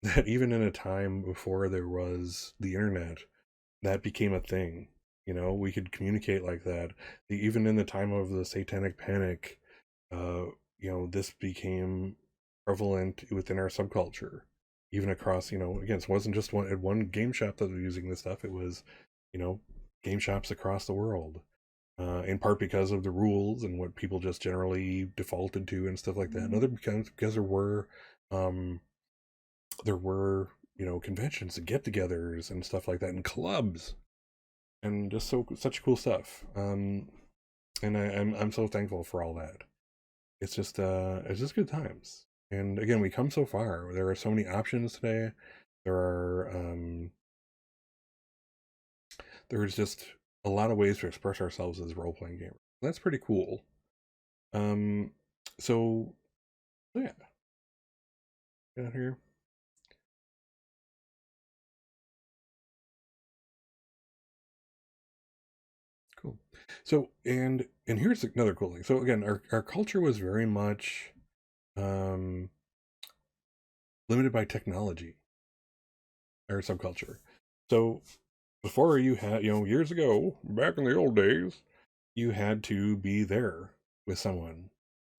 that even in a time before there was the internet, that became a thing. You know, we could communicate like that. Even in the time of the Satanic Panic, uh, you know, this became prevalent within our subculture, even across. You know, again, it wasn't just one game shop that was using this stuff. It was, you know, game shops across the world. In part because of the rules and what people just generally defaulted to and stuff like that. Another because um, there were you know conventions and get-togethers and stuff like that and clubs and just such cool stuff. And I'm so thankful for all that. It's just good times. And again, we come so far. There are so many options today. There are there's just a lot of ways to express ourselves as role playing gamers. That's pretty cool. Um, so yeah, out here, cool. So and here's another cool thing. So again, our culture was very much um limited by technology, our subculture. So before you had, you know, years ago, back in the old days, you had to be there with someone.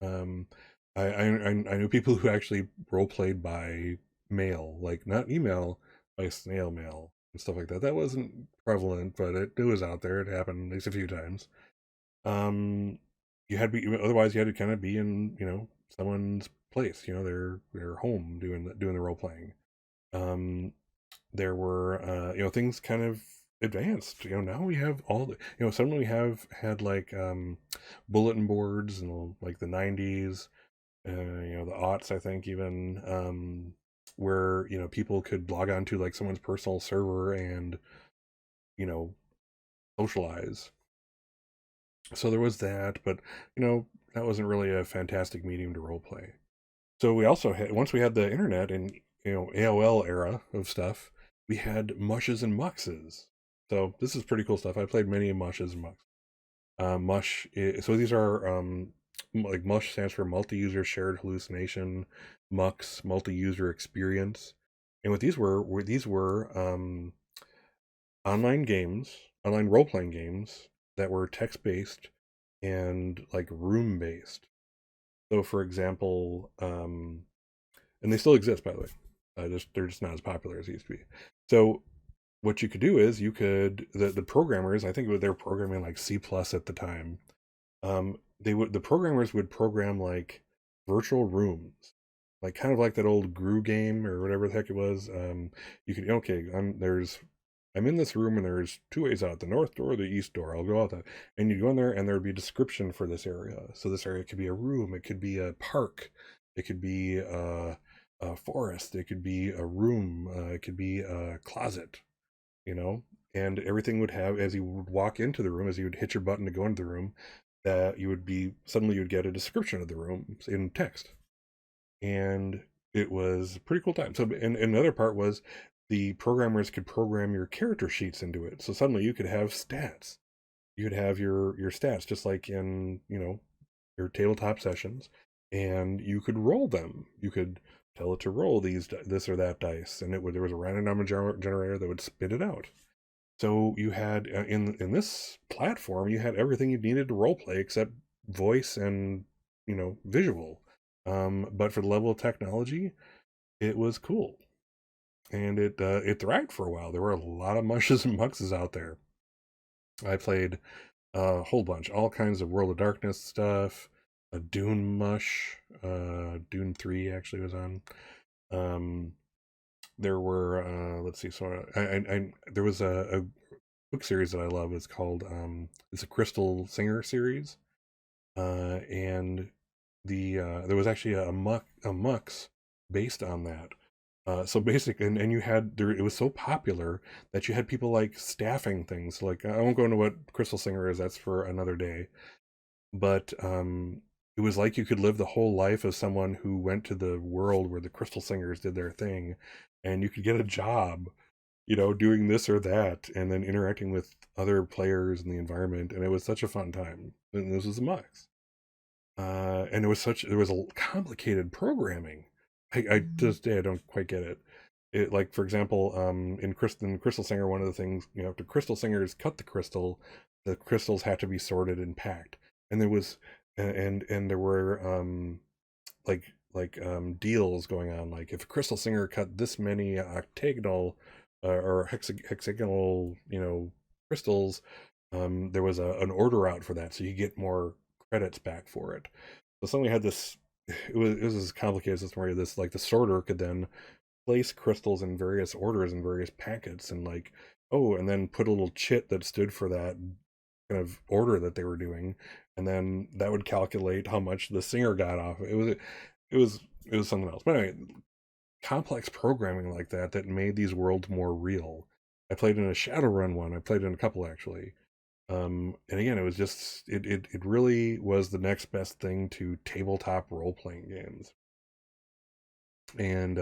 Um, I knew people who actually role played by mail, like not email, by snail mail and stuff like that. That wasn't prevalent, but it was out there. It happened at least a few times. Um, you had to be, otherwise you had to kind of be in, you know, someone's place, you know, their home doing the role playing. Um, there were you know things kind of advanced. You know, now we have all the, you know, suddenly we have had like bulletin boards and like the 90s, you know, the aughts, I think, even where you know people could log on to like someone's personal server and you know socialize. So there was that, but you know that wasn't really a fantastic medium to role play. So we also had, once we had the internet and you know AOL era of stuff, we had mushes and muxes. So this is pretty cool stuff. I played many mushes and mucks. So these are like mush stands for multi-user shared hallucination, mux multi-user experience, and what these were online games, online role-playing games that were text-based and like room-based. So for example, and they still exist, by the way. They're just not as popular as they used to be. So what you could do is you could the programmers, I think they were programming like C plus at the time. The programmers would program like virtual rooms, like kind of like that old Gru game or whatever the heck it was. You could, okay, I'm in this room and there's two ways out, the north door or the east door. I'll go out that. And you go in there and there would be a description for this area. So this area could be a room, it could be a park, it could be a forest, it could be a room, it could be a closet, you know? And everything would have, as you would walk into the room, as you would hit your button to go into the room, that you would be, suddenly you would get a description of the room in text. And it was a pretty cool time. So, and another part was the programmers could program your character sheets into it. So suddenly you could have stats. You could have your stats just like in, you know, your tabletop sessions, and you could roll them. You could tell it to roll this or that dice, and there was a random number generator that would spit it out. So you had in this platform, you had everything you needed to role play except voice and you know visual. But for the level of technology, it was cool, and it thrived for a while. There were a lot of mushes and muxes out there. I played a whole bunch, all kinds of World of Darkness stuff. A Dune mush, Dune 3 actually was on. Um, there were let's see, so there was a book series that I love. It's called it's a Crystal Singer series, and there was actually a mux based on that. So basic, and you had there. It was so popular that you had people like staffing things. Like I won't go into what Crystal Singer is. That's for another day. But it was like you could live the whole life of someone who went to the world where the Crystal Singers did their thing, and you could get a job, doing this or that, and then interacting with other players in the environment, and it was such a fun time. And this was a Mux. And it was a complicated programming. I to this day I don't quite get it. Like for example, in Crystal Singer, one of the things, after Crystal Singers cut the crystals had to be sorted and packed, and there was and there were like deals going on. Like if a Crystal Singer cut this many octagonal or hexagonal, crystals, there was an order out for that, so you get more credits back for it. So suddenly had this. It was as complicated as story. This like the sorter could then place crystals in various orders in various packets, and like, oh, and then put a little chit that stood for that kind of order that they were doing, and then that would calculate how much the singer got off. It was something else. But anyway, complex programming like that made these worlds more real. I played in a Shadowrun one. I played in a couple actually. And again, it was just it really was the next best thing to tabletop role playing games, and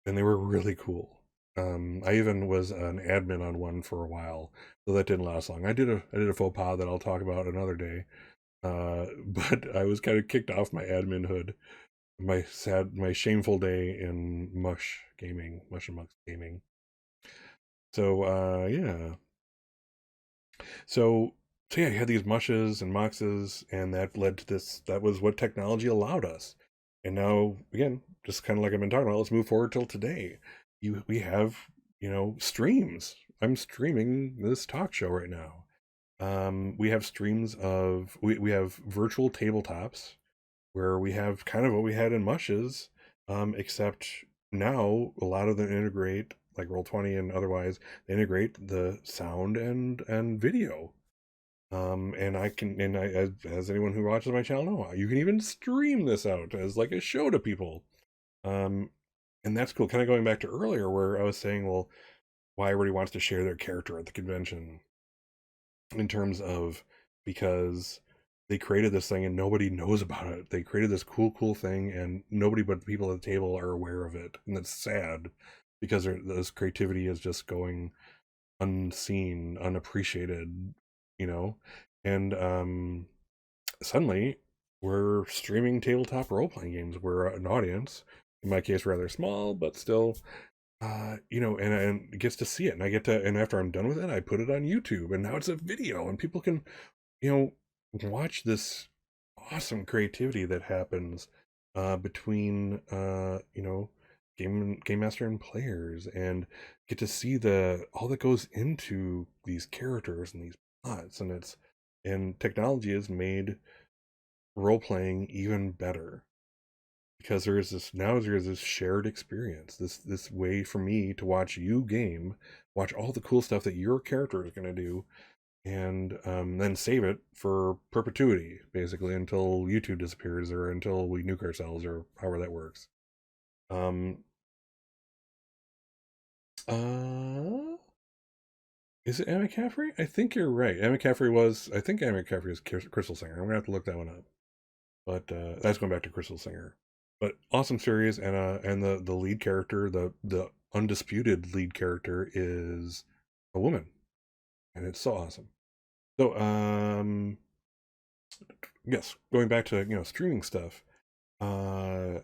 they were really cool. I even was an admin on one for a while, though that didn't last long. I did a faux pas that I'll talk about another day. But I was kind of kicked off my admin hood, my shameful day in Mush and Mux gaming. So yeah, so yeah, you had these mushes and muxes, and that led to this. That was what technology allowed us. And now, again, just kind of like I've been talking about, let's move forward till today. We have, streams. I'm streaming this talk show right now. We have streams of we have virtual tabletops where we have kind of what we had in mushes, except now a lot of them integrate, like Roll20 and otherwise, they integrate the sound and video. And as anyone who watches my channel know, you can even stream this out as like a show to people. Um, and that's cool. Kind of going back to earlier where I was saying, well, why everybody wants to share their character at the convention, in terms of, because they created this thing and nobody knows about it. They created this cool thing and nobody but the people at the table are aware of it. And that's sad because this creativity is just going unseen, unappreciated, you know? And suddenly we're streaming tabletop role playing games where an audience, in my case, rather small, but still, and it gets to see it. And I get to, and after I'm done with it, I put it on YouTube, and now it's a video, and people can, you know, watch this awesome creativity that happens between, game master and players, and get to see the all that goes into these characters and these plots, and technology has made role playing even better because there's this shared experience, this way for me to watch you game, watch all the cool stuff that your character is going to do, and then save it for perpetuity, basically until YouTube disappears or until we nuke ourselves or however that works. um uh is it Anna McCaffrey? I think you're right. I think Anna McCaffrey is Crystal Singer. I'm gonna have to look that one up. But that's going back to Crystal Singer. But awesome series, and the lead character, the undisputed lead character, is a woman, and it's so awesome. So yes, going back to streaming stuff. Uh,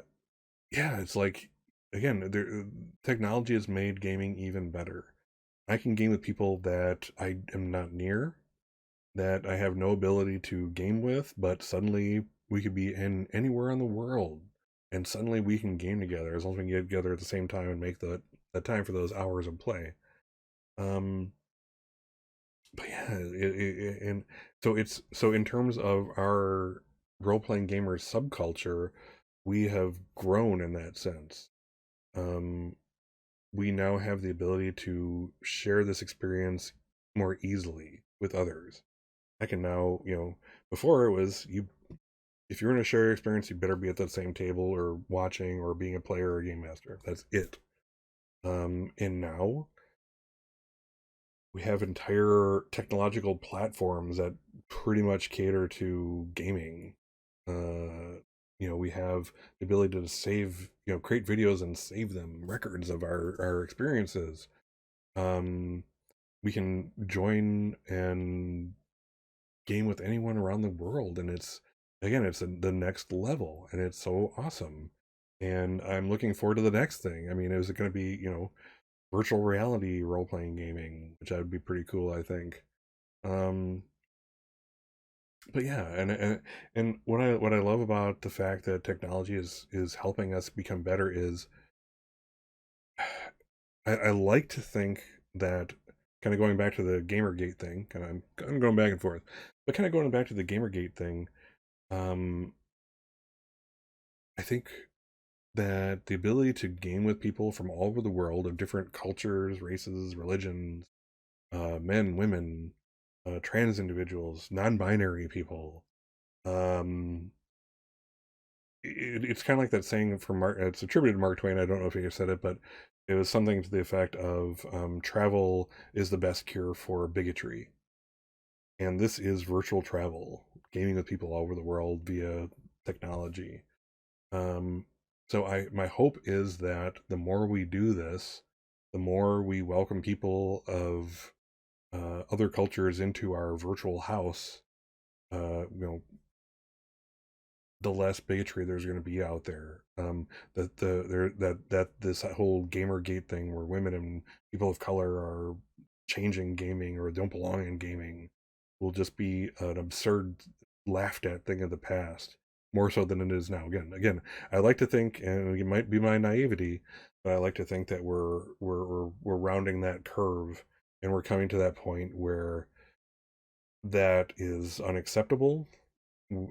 yeah, it's like, again, technology has made gaming even better. I can game with people that I am not near, that I have no ability to game with, but suddenly we could be in anywhere in the world, and suddenly we can game together as long as we can get together at the same time and make the time for those hours of play. Um, but yeah, and so in terms of our role playing gamers subculture, we have grown in that sense. Um, we now have the ability to share this experience more easily with others. I can now, before it was you, if you're in a shared experience, you better be at that same table or watching or being a player or a game master. That's it. And now we have entire technological platforms that pretty much cater to gaming. We have the ability to save, create videos and save them, records of our experiences. Um, we can join and game with anyone around the world, and it's the next level, and it's so awesome. And I'm looking forward to the next thing. I mean, is it going to be, virtual reality role playing gaming, which would be pretty cool, I think. Um, but yeah, and what I love about the fact that technology is helping us become better is I like to think that, kind of going back to the Gamergate thing, I'm going back and forth, but kind of going back to the Gamergate thing, um, I think that the ability to game with people from all over the world of different cultures, races, religions, men, women, trans individuals, non-binary people, um, it's kind of like that saying from Mark. It's attributed to Mark Twain. I don't know if he said it, but it was something to the effect of, "Travel is the best cure for bigotry," and this is virtual travel, gaming with people all over the world via technology. Um, so my hope is that the more we do this, the more we welcome people of other cultures into our virtual house. You know, the less bigotry there's going to be out there. That this whole Gamergate thing, where women and people of color are changing gaming or don't belong in gaming, will just be an absurd, laughed at thing of the past, more so than it is now. Again, I like to think, and it might be my naivety, but I like to think that we're rounding that curve, and we're coming to that point where that is unacceptable.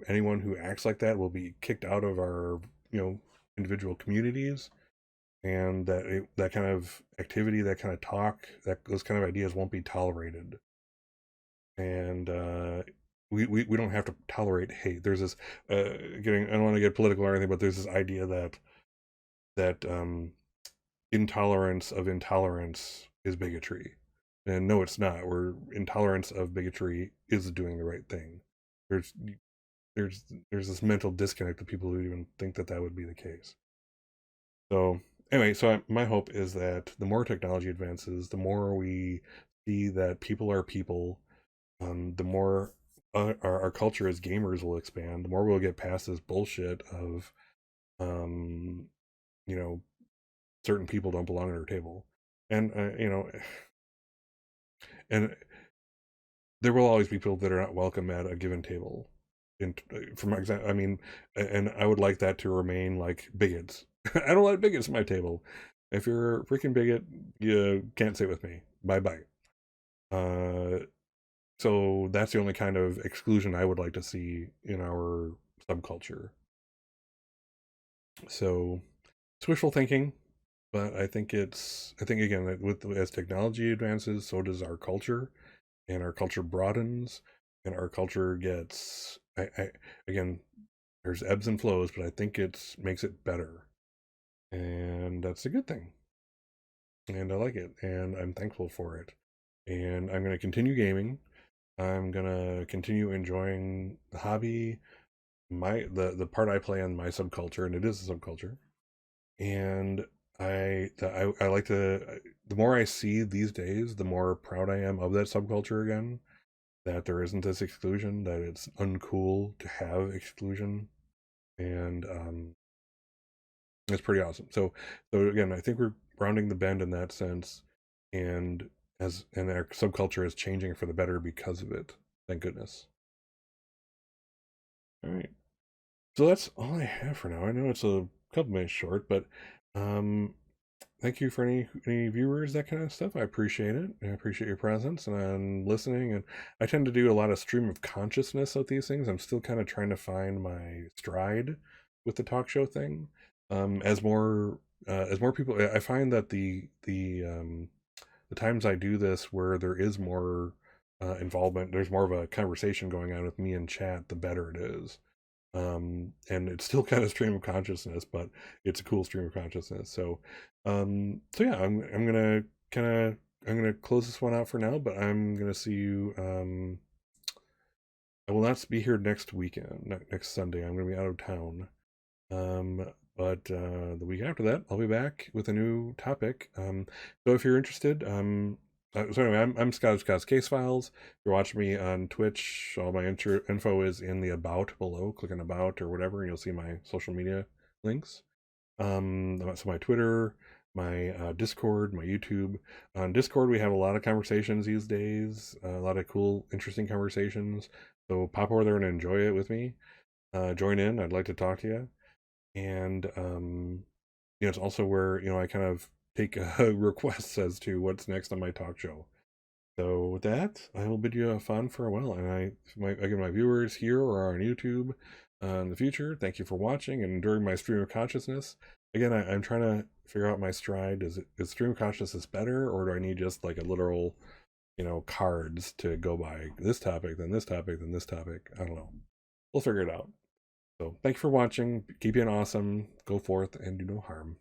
Anyone who acts like that will be kicked out of our, you know individual communities, and that kind of activity, that kind of talk, that those kind of ideas won't be tolerated. And we don't have to tolerate hate. There's this, getting I don't want to get political or anything, but there's this idea that intolerance of intolerance is bigotry, and no, it's not. Where intolerance of bigotry is doing the right thing. there's there's this mental disconnect of people who even think that that would be the case. So anyway, my hope is that the more technology advances, the more we see that people are people, the more our culture as gamers will expand, the more we'll get past this bullshit of, um, you know, certain people don't belong at our table. And, and there will always be people that are not welcome at a given table. From my example, I mean, and I would like that to remain like bigots. I don't like bigots at my table. If you're a freaking bigot, you can't sit with me. Bye bye. Uh, so that's the only kind of exclusion I would like to see in our subculture. So it's wishful thinking, but I think again, that with as technology advances, so does our culture, and our culture broadens, and our culture gets, again, there's ebbs and flows, but I think it's makes it better, and that's a good thing, and I like it, and I'm thankful for it, and I'm going to continue gaming. I'm going to continue enjoying the hobby, the part I play in my subculture, and it is a subculture. And I like to, the more I see these days, the more proud I am of that subculture again, that there isn't this exclusion, that it's uncool to have exclusion, and it's pretty awesome. So again, I think we're rounding the bend in that sense, and our subculture is changing for the better because of it. Thank goodness. All right, so that's all I have for now. I know it's a couple minutes short, but um, thank you for any viewers, that kind of stuff. I appreciate it. I appreciate your presence and listening. And I tend to do a lot of stream of consciousness of these things. I'm still kind of trying to find my stride with the talk show thing. As more people, I find that the times I do this where there is more involvement, there's more of a conversation going on with me in chat, the better it is. And it's still kind of stream of consciousness, but it's a cool stream of consciousness. So yeah, I'm gonna kind of I'm gonna close this one out for now, but I'm gonna see you I will not be here next weekend, next Sunday. I'm going to be out of town. But the week after that, I'll be back with a new topic. So if you're interested, so anyway, I'm Scott's Case Files. If you're watching me on Twitch, all my info is in the About below. Click on About or whatever, and you'll see my social media links. So my Twitter, my Discord, my YouTube. On Discord, we have a lot of conversations these days, a lot of cool, interesting conversations. So pop over there and enjoy it with me. Join in. I'd like to talk to you. And it's also where I kind of take requests as to what's next on my talk show. So with that, I will bid you a fond farewell. And again, my viewers here or on YouTube in the future, thank you for watching. And during my stream of consciousness, again, I'm trying to figure out my stride. Is stream of consciousness better, or do I need just like a literal, cards to go by? This topic, then this topic, then this topic. I don't know. We'll figure it out. So thank you for watching. Keep being awesome. Go forth and do no harm.